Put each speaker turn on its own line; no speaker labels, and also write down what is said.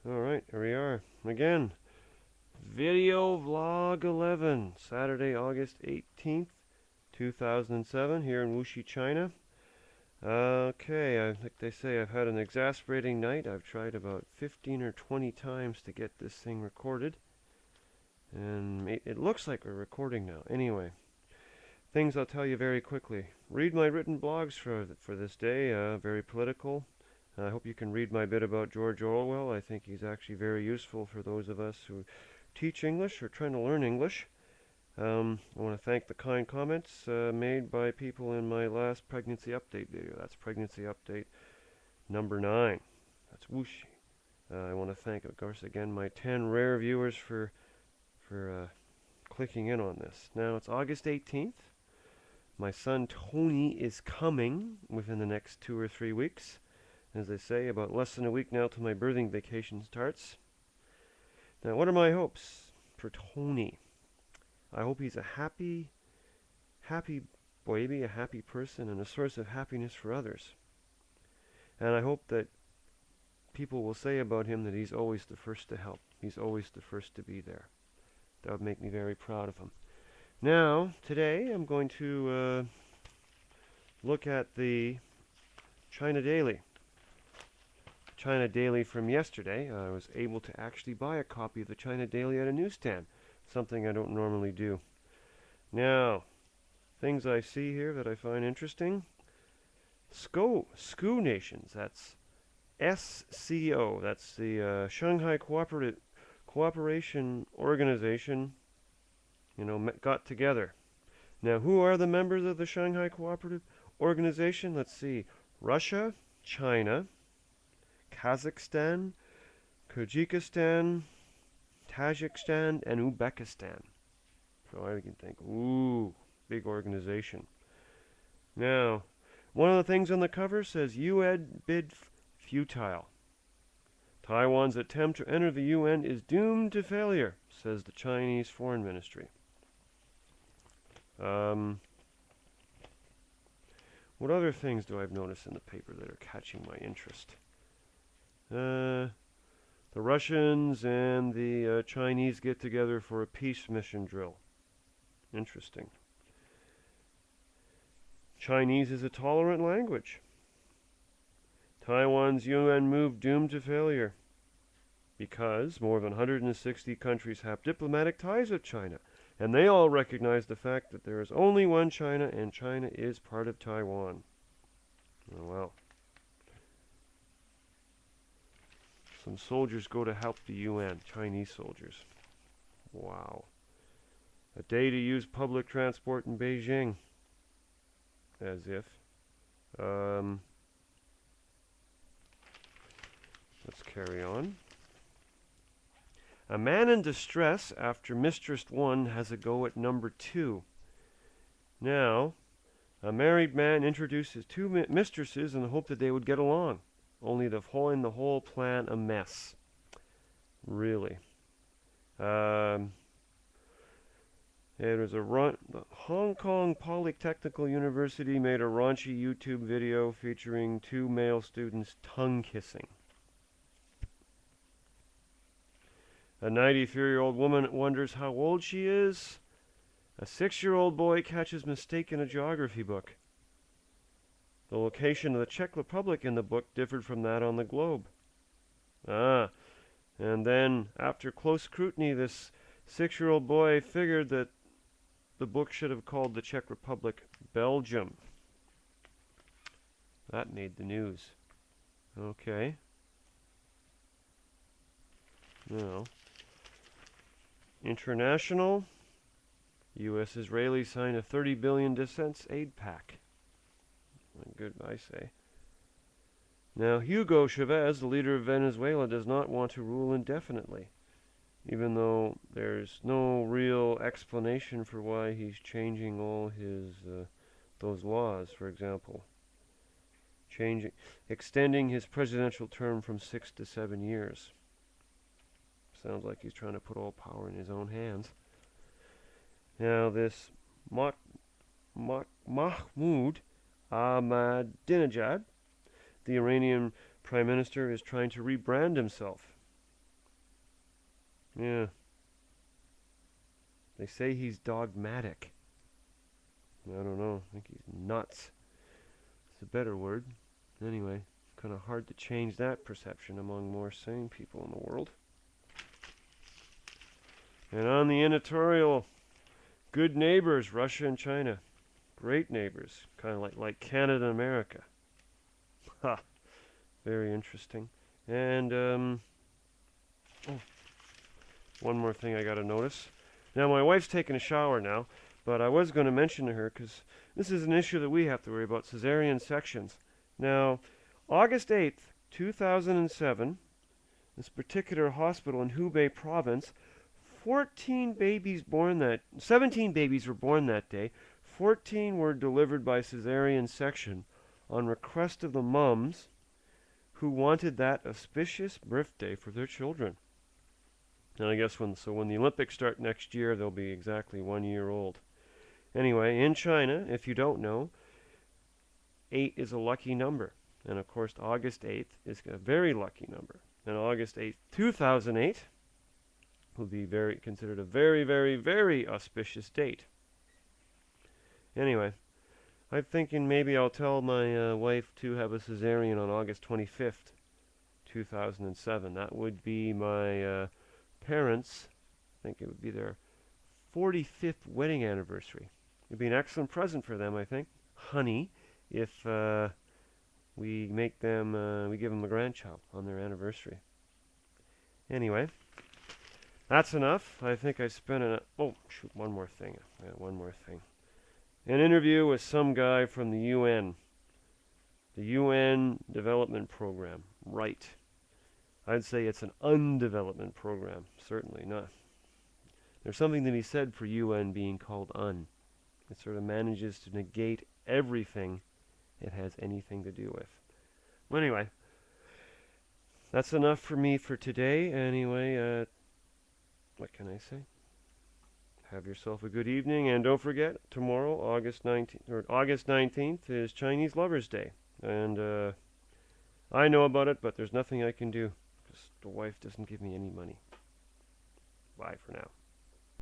Alright, here we are. Again, video vlog 11, Saturday, August 18th, 2007, here in Wuxi, China. Okay, like they say, I've had an exasperating night. I've tried about 15 or 20 times to get this thing recorded. And it looks like we're recording now. Anyway, things I'll tell you very quickly. Read my written blogs for this day, very political. I hope you can read my bit about George Orwell. I think he's actually very useful for those of us who teach English or trying to learn English. I want to thank the kind comments made by people in my last pregnancy update video. That's pregnancy update number 9. That's whoosh. I want to thank, of course, again my 10 rare viewers for clicking in on this. Now it's August 18th. My son Tony is coming within the next 2 or 3 weeks. As they say, about less than a week now till my birthing vacation starts. Now, what are my hopes for Tony? I hope he's a happy baby, a happy person, and a source of happiness for others. And I hope that people will say about him that he's always the first to help. He's always the first to be there. That would make me very proud of him. Now, today I'm going to look at the China Daily. China Daily from yesterday. I was able to actually buy a copy of the China Daily at a newsstand, something I don't normally do. Now, things I see here that I find interesting. SCO nations, that's SCO, that's the Shanghai Cooperation Organization, got together. Now, who are the members of the Shanghai Cooperative Organization? Let's see. Russia, China, Kazakhstan, Kyrgyzstan, Tajikistan, and Uzbekistan. So I can think, ooh, big organization. Now, one of the things on the cover says UN bid futile. Taiwan's attempt to enter the UN is doomed to failure, says the Chinese Foreign Ministry. What other things do I've noticed in the paper that are catching my interest? The Russians and the Chinese get together for a peace mission drill. Interesting. Chinese is a tolerant language. Taiwan's UN move doomed to failure because more than 160 countries have diplomatic ties with China, and they all recognize the fact that there is only one China, and China is part of Taiwan. Oh, well. Some soldiers go to help the UN, Chinese soldiers. Wow. A day to use public transport in Beijing. As if. Let's carry on. A man in distress after Mistress 1 has a go at number 2. Now, a married man introduced his 2 mistresses in the hope that they would get along, only to find the whole plan a mess. Really. It was the Hong Kong Polytechnical University made a raunchy YouTube video featuring 2 male students tongue kissing. A 93-year-old woman wonders how old she is. A 6-year-old boy catches mistake in a geography book. The location of the Czech Republic in the book differed from that on the globe. And then, after close scrutiny, this 6-year-old boy figured that the book should have called the Czech Republic Belgium. That made the news. Okay. Now, international. U.S.-Israeli sign a $30 billion defense aid pact. Good, I say. Now, Hugo Chavez, the leader of Venezuela, does not want to rule indefinitely, even though there's no real explanation for why he's changing all his those laws. For example, extending his presidential term from 6 to 7 years. Sounds like he's trying to put all power in his own hands. Now, this Mahmoud Ahmadinejad, the Iranian prime minister, is trying to rebrand himself. Yeah. They say he's dogmatic. I don't know. I think he's nuts. It's a better word. Anyway, kind of hard to change that perception among more sane people in the world. And on the editorial, good neighbors, Russia and China. Great neighbors, kind of like Canada and America. Ha, very interesting. And one more thing I got to notice. Now, my wife's taking a shower now, but I was going to mention to her, because this is an issue that we have to worry about, cesarean sections. Now, August 8th, 2007, this particular hospital in Hubei province, 17 babies were born that day. 14 were delivered by cesarean section on request of the mums who wanted that auspicious birthday for their children. And I guess when the Olympics start next year, they'll be exactly 1 year old. Anyway, in China, if you don't know, 8 is a lucky number. And of course, August 8th is a very lucky number. And August 8th, 2008 will be considered a very, very, very auspicious date. Anyway, I'm thinking maybe I'll tell my wife to have a cesarean on August 25th, 2007. That would be my parents, I think it would be their 45th wedding anniversary. It'd be an excellent present for them, I think, honey, if we give them a grandchild on their anniversary. Anyway, that's enough. I think I spent one more thing. An interview with some guy from the UN Development Program. Right. I'd say it's an undevelopment program. Certainly not. There's something to be said for UN being called un. It sort of manages to negate everything it has anything to do with. Well, anyway, that's enough for me for today. Anyway, what can I say? Have yourself a good evening, and don't forget, tomorrow, August 19th, is Chinese Lovers' Day. And I know about it, but there's nothing I can do, because the wife doesn't give me any money. Bye for now.